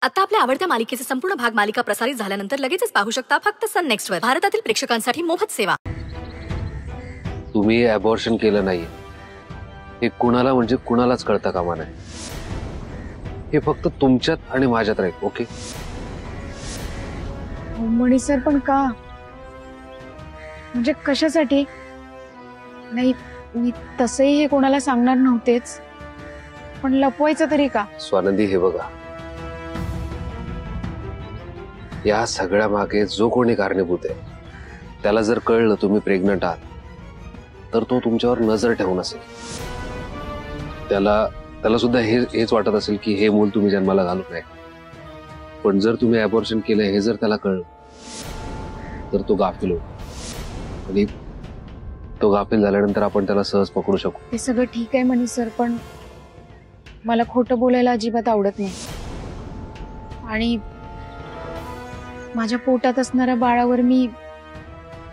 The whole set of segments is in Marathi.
आता आपल्या आवडत्या मालिकेचे संपूर्ण भाग मालिका प्रसारित झाल्यानंतर लगेचच पाहू शकता फक्त सन नेक्स्ट वर. भारतातील प्रेक्षकांसाठी मोफत सेवा. तुम्ही अबॉर्शन केलं नाही हे कुणाला म्हणजे कुणालाच कळता कामा नये. हे फक्त तुमच्यात आणि माझ्यात राहील. ओके मणी सर, पण का? म्हणजे कशासाठी? नाही, मी तसंही हे कोणाला सांगणार नव्हतेच, पण लपवायचं तरी का? स्वानंदी, हे बघा, या सगळ्या मागे जो कोणी कारणीभूत आहे त्याला जर कळलं तुम्ही प्रेग्नंट आहात तर तो तुमच्यावर नजर ठेवून असेल. त्याला सुद्धा हेच वाटत असेल की हे मूल तुम्ही जन्माला घालू नये. पण जर तुम्ही अबॉर्शन केलं हे जर त्याला कळलं तर तो गाफील होईल, आणि तो गाफील झाल्यानंतर आपण त्याला सहज पकडू शकू. हे सगळं ठीक आहे मनी सर, पण मला खोटं बोलायला अजिबात आवडत नाही. आणि माझ्या पोटात असणाऱ्या बाळावर मी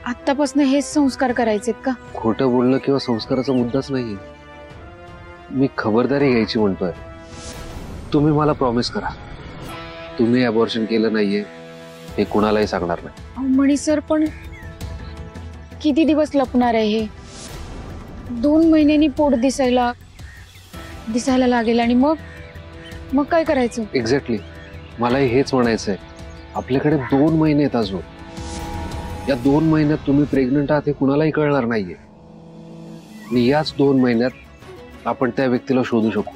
आत्तापासून हेच संस्कार करायचेत का? खोटं बोलणं किंवा संस्काराचा मुद्दाच नाहीये. मी खबरदारी घ्यायची म्हणतोय. तुम्ही मला प्रॉमिस करा, तुम्ही अबॉर्शन केलं नाहीये हे कुणालाही सांगणार नाही. मणी सर, पण किती दिवस लपणार आहे हे? 2 महिन्यांनी पोट दिसायला लागेल, आणि मग काय करायचं? एक्झॅक्टली, मलाही हेच म्हणायचंय. आपल्याकडे 2 महिने आहेत अजून. या 2 महिन्यात तुम्ही प्रेग्नंट आहात हे कुणालाही कळणार नाहीये, आणि याच 2 महिन्यात आपण त्या व्यक्तीला शोधू शकू.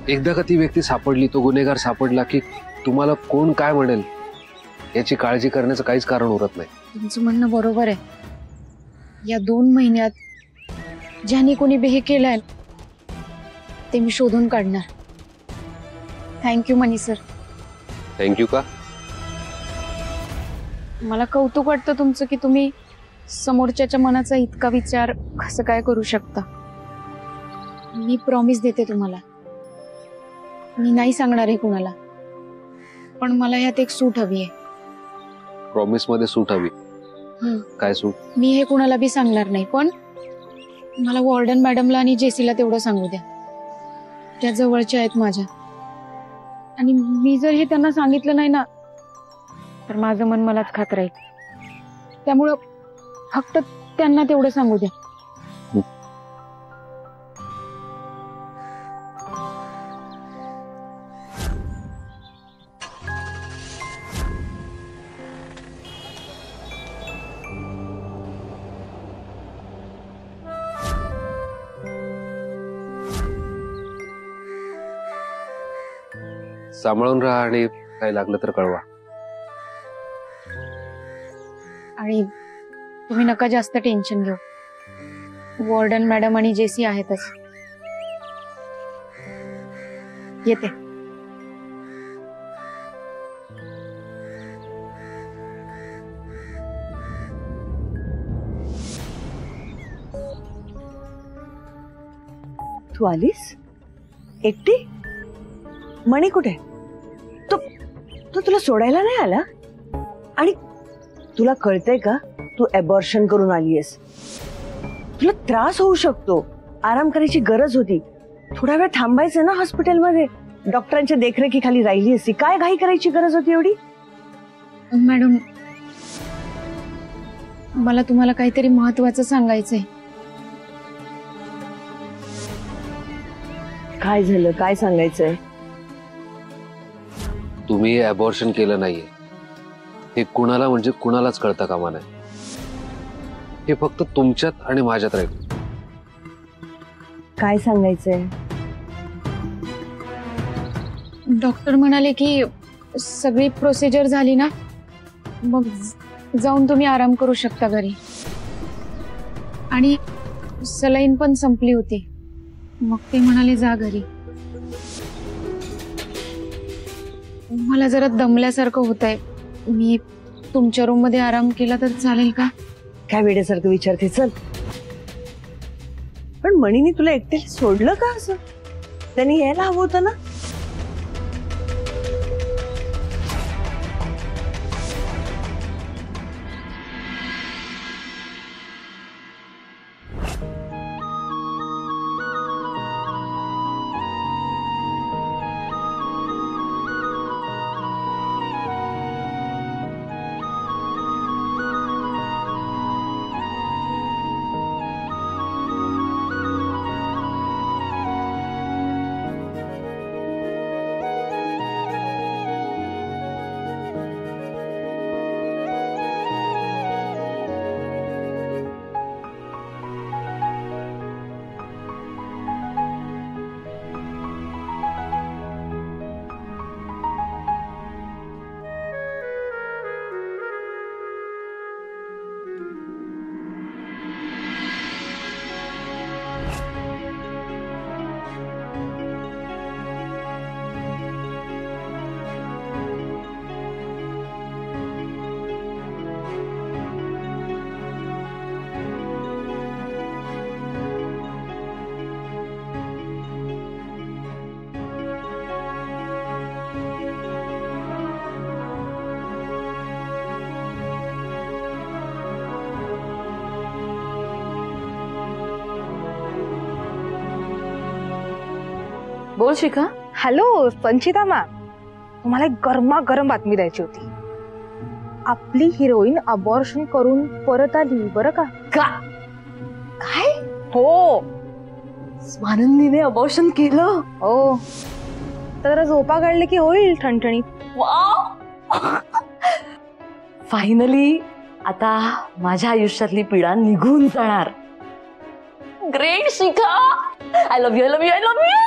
एकदा का ती व्यक्ती सापडली, तो गुन्हेगार सापडला की तुम्हाला कोण काय म्हणेल याची काळजी करण्याचं काहीच कारण उरत नाही. तुमचं म्हणणं बरोबर आहे. या 2 महिन्यात ज्याने कोणी बेहे केलाय ते मी शोधून काढणार. थँक्यू मनी सर. थँक्यू का? मला कौतुक वाटतं तुमचं की तुम्ही समोरच्याच्या मनाचा इतका विचार कसं काय करू शकता. मी प्रॉमिस देते तुम्हाला, मी नाही सांगणार आहे कुणाला, पण मला यात एक सूट हवी आहे. प्रॉमिस मध्ये सूट हवी? काय सूट? मी हे कुणाला बी सांगणार नाही, पण मला वॉर्डन मॅडमला आणि जेसीला तेवढं सांगू द्या. त्या जवळच्या आहेत माझ्या, आणि मी जर हे त्यांना सांगितलं नाही ना तर माझं मन मलाच खात राहील. त्यामुळं फक्त त्यांना तेवढं सांगू द्या. सांभाळून राहा, आणि काही लागलं तर कळवा. आणि तुम्ही नका जास्त टेन्शन घेऊ. वॉर्डन मॅडम आणि जेसी आहेतच. येते. तू आलीस एकटी? मणी कुठे? तो तुला सोडायला नाही आला? आणि तुला कळतंय का तू अबॉर्शन करून आलीयस? तुला त्रास होऊ शकतो, आराम करायची गरज होती. थोडा वेळ थांबायचं ना हॉस्पिटलमध्ये, डॉक्टरांच्या देखरेखीखाली राहिली असती. काय घाई करायची गरज होती एवढी? मॅडम, मला तुम्हाला काहीतरी महत्वाचं सांगायचंय. काय झालं? काय सांगायचंय? तुम्ही अबॉर्शन केलं नाहीये हे कुणाला म्हणजे कुणालाच कळता कामा नये. हे फक्त तुमच्यात आणि माझ्यात राहील. काय सांगायचंय? डॉक्टर म्हणाले की सगळी प्रोसिजर झाली ना मग जाऊन तुम्ही आराम करू शकता घरी. आणि सलाईन पण संपली होती, मग ते म्हणाले जा घरी. मला जरा दमल्यासारखं होतंय, मी तुमच्या रूम मध्ये आराम केला तर चालेल का? काय वेड्यासारखं विचारते. चल. पण मणीने तुला एकट्याला सोडलं का? असं त्यांनी यायला हवं होतं ना. बोल शिखा. हॅलो संचिता मॅम, तुम्हाला एक गरमागरम बातमी द्यायची होती. आपली हिरोईन अबॉर्शन करून परत आली बरं का. काय? हो स्वानंदीने अबॉर्शन केलं? हो, तर झोपा काढले की होईल ठणठणीत. फायनली आता माझ्या आयुष्यातली पीडा निघून जाणार. Great Shikha, I love you, I love you, I love you.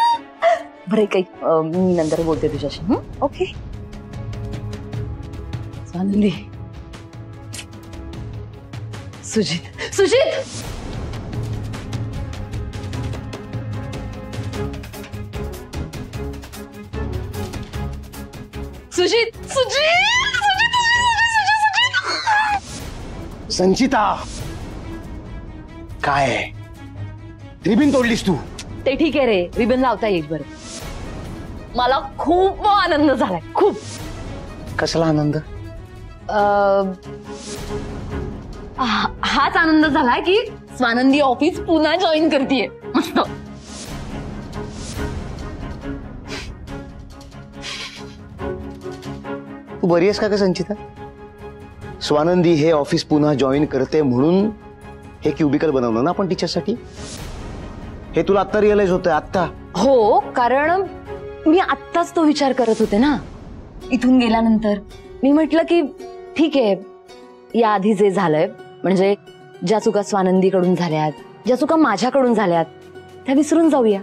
बरे काही मी नंतर बोलते तुझ्याशी. ओके. स्वानंदी, सुजित, सुजित. सुजित, सुजित, संचिता, काय रिबिन तोडलीस तू? ते ठीक आहे रे, रिबन लावता येईल. बरं, मला खूप आनंद झालाय, खूप. कसला आनंद? हाच आनंद झालाय की स्वानंदी ऑफिस पुन्हा जॉईन करतीये. मस्त. तू बरी आहेस का ग संचिता? स्वानंदी हे ऑफिस पुन्हा जॉईन करते म्हणून हे क्युबिकल बनवलं ना आपण तिच्यासाठी. हे तुला आत्ता रिअलाइज होतंय? आत्ता? हो, कारण मी आत्ताच तो विचार करत होते ना. इथून गेल्यानंतर मी म्हटलं की ठीक आहे, या आधी जे झालंय, म्हणजे ज्या चुका स्वानंदीकडून झाल्यात, ज्या चुका माझ्याकडून झाल्यात, त्या विसरून जाऊया.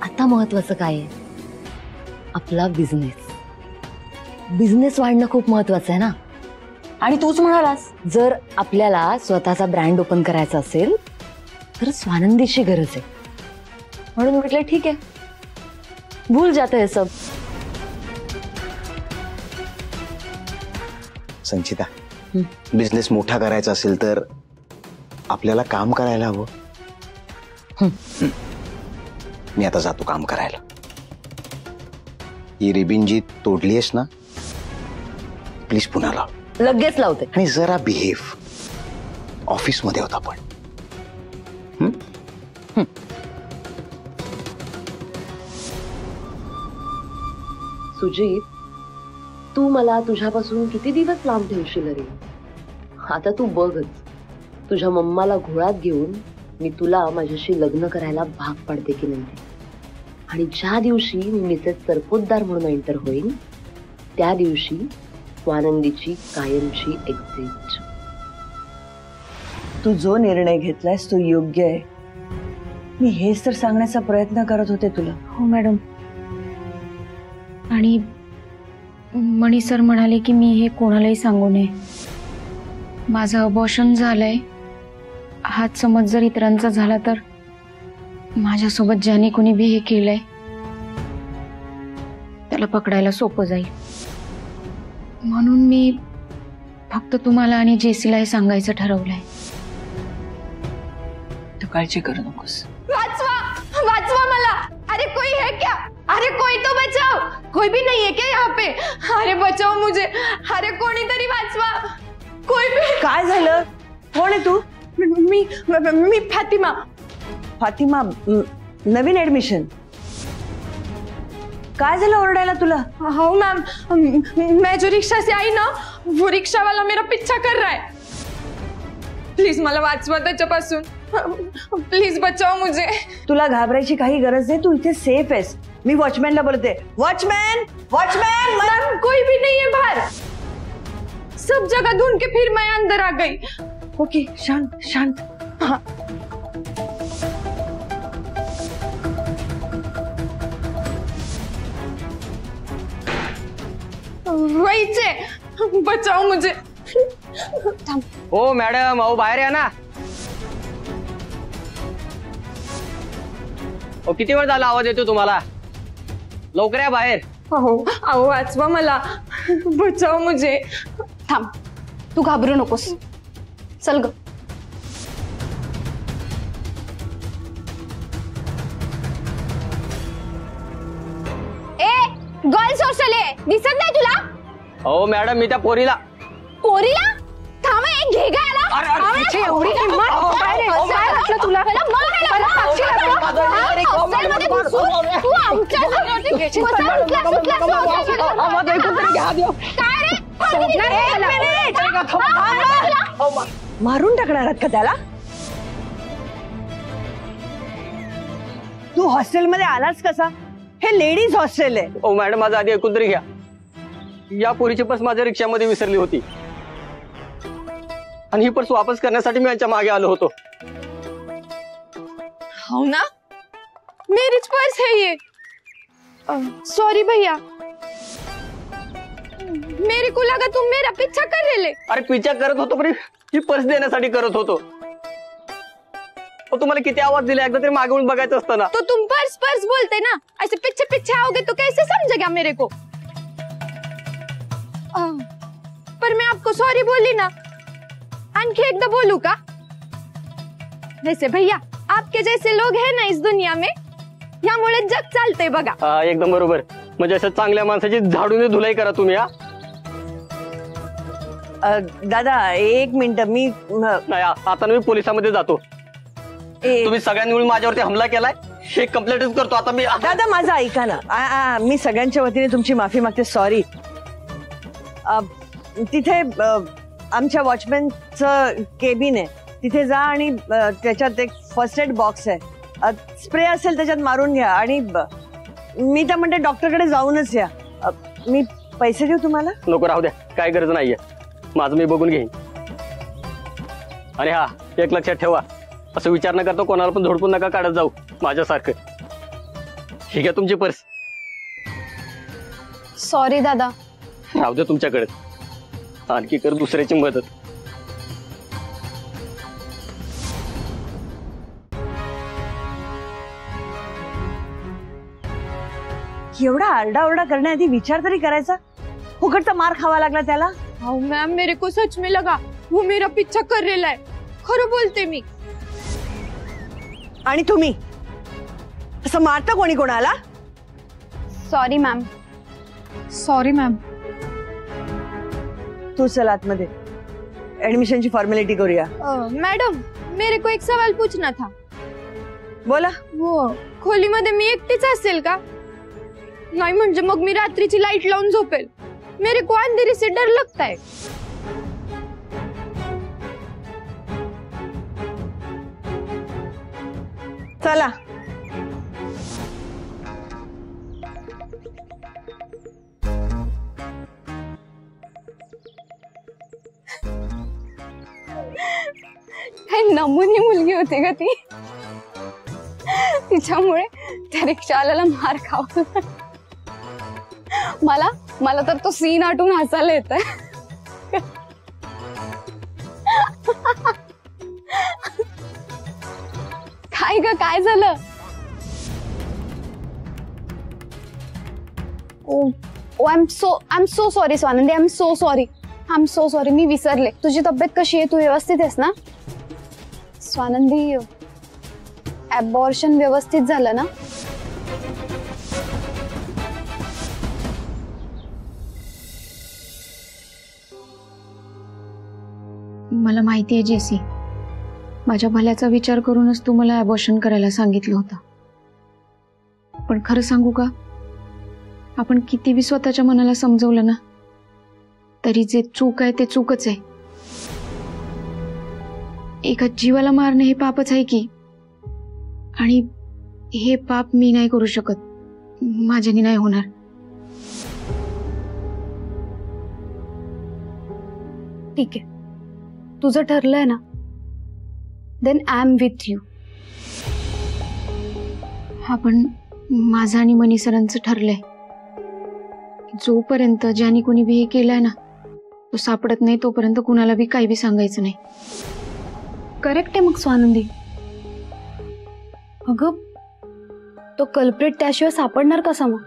आता महत्वाचं काय आहे? आपला बिझनेस. बिझनेस वाढणं खूप महत्वाचं आहे ना. आणि तूच म्हणालास, जर आपल्याला स्वतःचा ब्रँड ओपन करायचा असेल तर स्वानंदीची गरज आहे. म्हणून म्हटलं ठीक आहे, भूल जातं हे सब. संचिता, बिझनेस मोठा करायचा असेल तर आपल्याला काम करायला हवं. मी आता जातो काम करायला. ही रिबिन जी तोडलीयस ना, प्लीज पुन्हा लाव. लगेच लावते. आणि जरा बिहेव. ऑफिस मध्ये होता आपण. सुजित, तू मला तुझ्यापासून किती दिवस लांब ठेवशील रे? आता तू बघच, तुझ्या मम्माला घोळात घेऊन मी तुला माझ्याशी लग्न करायला भाग पाडते की नाही. आणि ज्या दिवशी मी मिसेस सरपोतदार म्हणून एंटर होईन, त्या दिवशी स्वानंदीची कायमची एक्झिट. तू जो निर्णय घेतलायस तो योग्य आहे. मी हेच तर सांगण्याचा प्रयत्न करत होते तुला. हो मॅडम. आणि मणी सर म्हणाले की मी हे कोणालाही सांगू नये. माझं अबॉर्शन झालंय हाच समज जर इतरांचा झाला तर माझ्यासोबत ज्याने कोणी बी हे केलंय त्याला पकडायला सोपं जाईल. म्हणून मी फक्त तुम्हाला आणि जेसीला हे सांगायचं ठरवलंय. तू काळजी करू नकोस. वाचवा, वाचवा मला. अरे कोई है क्या? अरे कोई तो बचाओ. कोई भी नहीं है क्या यहाँ पे? अरे बचाओ मुझे. अरे कोणीतरी वाचवा. कोई भी. काय झालं? कोण आहे तू? मी फातिमा. फातिमा, नवीन ऍडमिशन. काय झालं ओरडायला तुला? हो मैम, मैं जो रिक्शा से आई ना, वो रिक्शा वाला मेरा पीछा कर रहा है. प्लीज मला वाचवा त्याच्यापासून. प्लीज बचाओ मुझे. तुला घाबरायची काही गरज नाही. तू इथे सेफ आहेस. मी वॉचमॅनला बोलते. Watchman, watchman. मैम कोई भी नहीं है बाहर. सब जगह ढूंढ के फिर मैं अंदर आ गई. ओके, शांत शांत. हाँ. वहीच आहे. बचाओ मुझे. ओ मॅडम, अहो बाहेर या ना. ओ किती वेळ झाला आवाज येतो तुम्हाला? लवकर या बाहेर. अहो अहो वाचवा मला. बचाओ मुझे. थांब, तू घाबरू नकोस. चल ग. ए गर्ल्स हॉस्टेल आहे, दिसत नाही तुला? अहो मॅडम, मी त्या पोरीला. पोरीला? थांब, एक घे गा याला. हिची एवढी किंमत? काय रे? काय वाटलं तुला? परत साक्षी लागलं? हॉस्टेलमध्ये घुसून तू आमच्या सगळ्यांची घ्यायची. काय रे? मारून टाकणार आहात का त्याला? तू हॉस्टेलमध्ये आलास कसा? हे लेडीज हॉस्टेल आहे. ओ मॅडम, माझं आधी ऐकून तरी घ्या. या पोरीची पर्स माझ्या रिक्षामध्ये विसरली होती आणि ही पर्स वापस करण्यासाठी मी यांच्या मागे आलो होतो. हो ना, मेरीच पर्स है ये. सॉरी भैया, मेरे को लगा तुम मेरा पीछा कर रहे ले. अरे पीछा करत होतो पण ही पर्स देण्यासाठी करत होतो. तुम्हाला किती आवाज दिला, एकदा तरी मागे वळून बघायचं असतं ना. तो तुम पर्स पर्स बोलते ना, ऐसे पीछे पीछे आओगे तो कैसे समझेगा मेरे को? पर मैं आपको सॉरी बोली ना, आणखी एकदा बोलू का? वैसे भैया, आपके जैसे लोग हैं ना इस दुनिया में, यामुळे जग चालते बघा. हा, एकदम बरोबर. म्हणजे असं चांगल्या माणसाची झाडूने धुलाई करा तुम्ही. हा दादा एक मिनिट, मी नाही, आता मी पोलिसांमध्ये जातो. तुम्ही सगळ्यांनी मिळून माझ्यावरती हमला केलाय, हे कंप्लेंटच करतो आता मी. दादा माझं ऐका ना, मी सगळ्यांच्या वतीने तुमची माफी मागते. सॉरी. तिथे आमच्या वॉचमॅनचं केबिन आहे, तिथे जा आणि त्याच्यात एक फर्स्ट एड बॉक्स आहे. स्प्रे असेल त्याच्यात मारून घ्या आणि मी तर म्हणते डॉक्टरकडे जाऊनच या. मी पैसे देऊ तुम्हाला? नको, राहू द्या, काय गरज नाहीये. माझं मी बघून घेईन. आणि हा, एक लक्षात ठेवा, असं विचार न करता कोणाला पण झोडपून नका काढत जाऊ माझ्यासारखं. ठीक आहे, तुमची पर्स. सॉरी दादा. राहू द्या तुमच्याकडे, आणखी कर दुसऱ्याची मदत. एवढा आरडाओरडा करण्याआधी विचार तरी करायचा. फुकटचा मार खावा लागला त्याला. हो मैम, मेरे को सच में लगा वो मेरा पीछा कर रहा है. खरं बोलते मी. आणि तुम्ही असं मारता कोणी कोणाला? Sorry ma'am. Sorry ma'am. तू चल आतमध्ये, ऍडमिशनची फॉर्मॅलिटी करूया. मॅडम, मेरे को एक सवाल पूछना था. बोला. हो, खोलीमध्ये मी एकटीच असेल का? नाही म्हणजे मग मी रात्रीची लाईट लावून झोपेल. मेरे को अंधेरी से डर लगता है. चला. काय नमुनी मुलगी होती का ती? तिच्यामुळे त्या रिक्षावाल्याला मार खावा. मला तर तो सीन आठवून हसायला येत. काय ग, काय झालं? I am so sorry Swanandi. I am so sorry. मी विसरले. तुझी तब्येत कशी आहे? तू व्यवस्थित आहेस ना? स्वानंदी, ॲबॉर्शन व्यवस्थित झालं ना? मला माहिती आहे जेसी, माझ्या भल्याचा विचार करूनच तू मला ॲबॉर्शन करायला सांगितलं होतं. पण खरं सांगू का, आपण किती बी स्वतःच्या मनाला समजवलं ना, तरी जे चूक आहे ते चूकच आहे. एका जीवाला मारणे हे पापच आहे की, आणि हे पाप मी नाही करू शकत. माझ्याने नाही होणार. ठीक आहे, तुझं ठरलंय ना, then I am with you. हा, पण माझं आणि मनी सरांचं ठरलंय, जोपर्यंत ज्याने कोणी बी हे केलंय ना, तो सापडत नाही तोपर्यंत कुणाला बी काही बी सांगायचं नाही. करेक्ट आहे मग स्वानंदी. अगं, तो कल्प्रेट त्याशिवाय सापडणार कसा मग?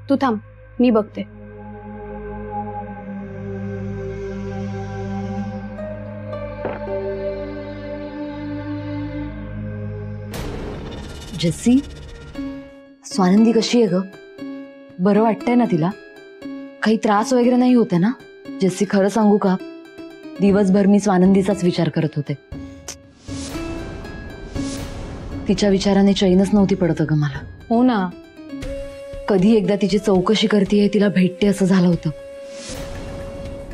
तू थांब, मी बघते. जेसी, स्वानंदी कशी आहे ग? बरं वाटतंय ना तिला? काही त्रास वगैरे नाही होते ना? जेसी, खरं सांगू का, दिवसभर मी स्वानंदीचाच विचार करत होते. तिच्या विचाराने चैनच नव्हती पडत ग मला. हो ना. कधी एकदा तिची चौकशी करते, तिला भेटते असं झालं होतं.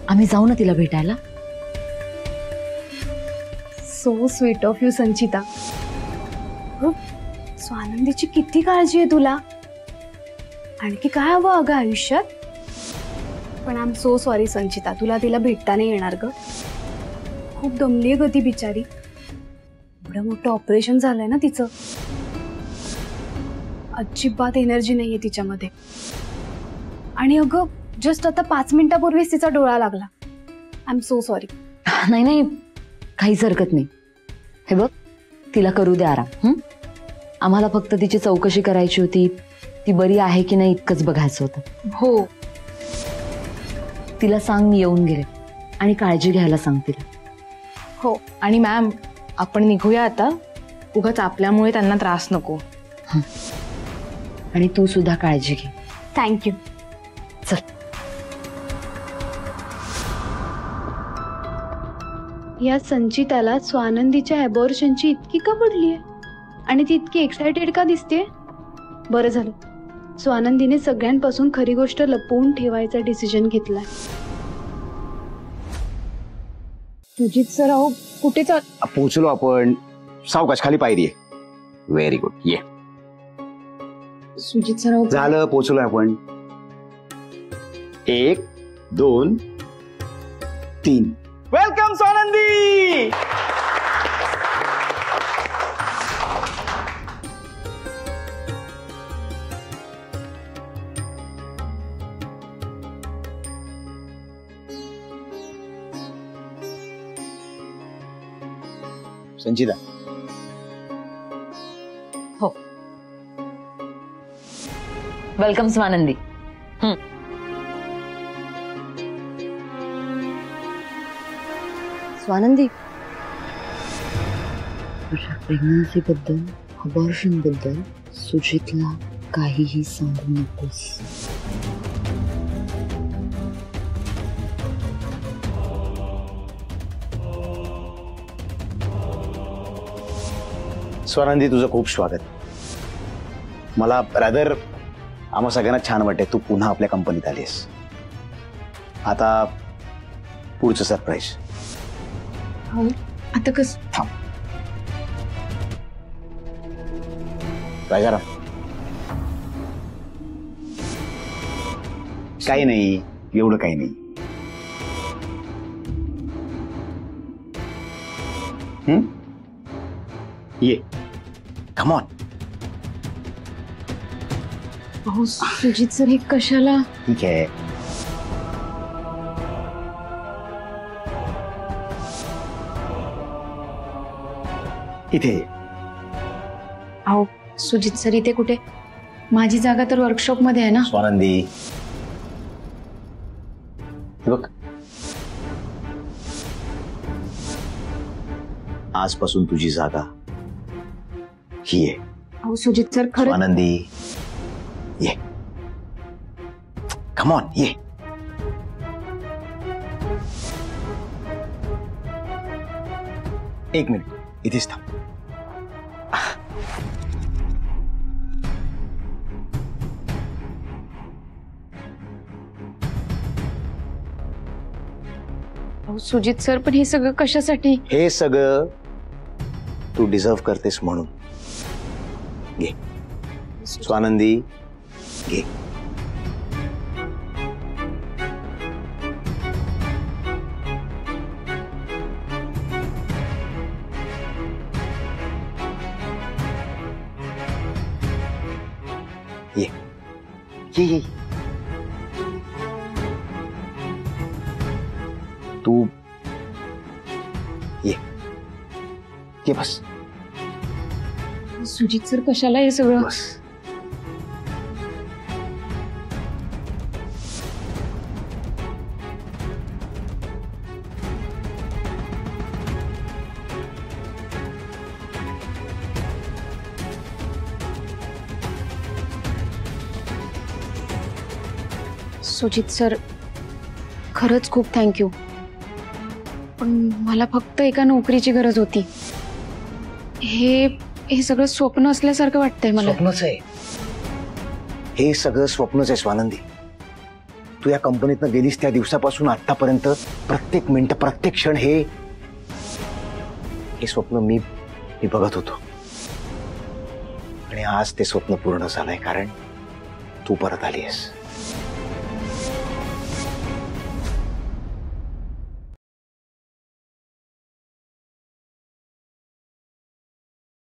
आम्ही जाऊ ना तिला भेटायला? सो स्वीट ऑफ यू संचिता. स्वानंदीची किती काळजी आहे तुला. आणखी काय हवं अगं आयुष्यात. पण आय एम सो सॉरी संचिता, तुला तिला भेटता नाही येणार ग. खूप दमलीये ग ती बिचारी. एवढं मोठं ऑपरेशन झालंय ना तिचं. अजिबात एनर्जी नाहीये तिच्यामध्ये. आणि अगं जस्ट आता 5 मिनिटापूर्वीच तिचा डोळा लागला. I am so sorry. नाही नाही, काहीच हरकत नाही. हे बघ, तिला करू दे आराम. आम्हाला फक्त तिची चौकशी करायची होती. ती बरी आहे की नाही इतकंच बघायचं होतं. हो. तिला सांग मी येऊन गेले आणि काळजी घ्यायला सांग तिला. हो. आणि मॅम, आपण निघूया आता. उगाच आपल्यामुळे त्यांना त्रास नको. आणि तू सुद्धा काळजी घे. थँक्यू. चल. या संचिताला स्वानंदीच्या अबॉर्शनची इतकी का पडलीये आणि ती इतकी एक्सायटेड का दिसते. बरं झालं, स्वानंदीने सगळ्यांपासून खरी गोष्ट लपवून ठेवायचा डिसिजन घेतलाय. सुजित सर, अहो कुठे चाल. पोहोचलो आपण. सावकाश, खाली पायरी आहे. Very good. ये. सुजित सर, अहो झालं, पोहोचलोय आपण. 1 2 3. वेलकम स्वानंदी. संचिता. हो. वेलकम स्वानंदी. स्वानंदी, तुझ्या प्रेग्नन्सी बद्दल, अबॉर्शन बद्दल सुजितला काहीही सांगू नकोस. स्वानंदी, तुझं खूप स्वागत. मला रादर आम्हा सगळ्यांना छान वाटते तू पुन्हा आपल्या कंपनीत आलीस. आता पुढचं सरप्राईज. आता कस. थांब. राजाराम, काही नाही, एवढं काही नाही. ये, कम ऑन. अहो सुजित सर, हे कशाला. ठीक आहे. इथे. अहो सुजित सर, इथे कुठे. माझी जागा तर वर्कशॉप मध्ये आहे ना. स्वानंदी, बघ, आजपासून तुझी जागा ही आहे. अहो सुजित सर, खरं. स्वानंदी, ये. कम ऑन, ये. एक मिनिट, इथेच थांब. अहो सुजित सर, पण हे सगळं कशासाठी. हे सगळं तू डिझर्व करतेस म्हणून. घे स्वानंदी, घे. ये ये ये. तू ये बस. सुजित सर, कशाला हे सगळं. बस. सुजित सर, खरंच खूप थँक्यू. पण मला फक्त एका नोकरीची गरज होती. हे सगळं स्वप्न असल्यासारखं वाटतंय मला. स्वप्नच आहे हे सगळं, स्वप्नच आहे स्वानंदी. तू या कंपनीतनं गेलीस त्या दिवसापासून आतापर्यंत प्रत्येक मिनिट, प्रत्येक क्षण हे स्वप्न मी बघत होतो. आणि आज ते स्वप्न पूर्ण झालंय, कारण तू परत आलीयस.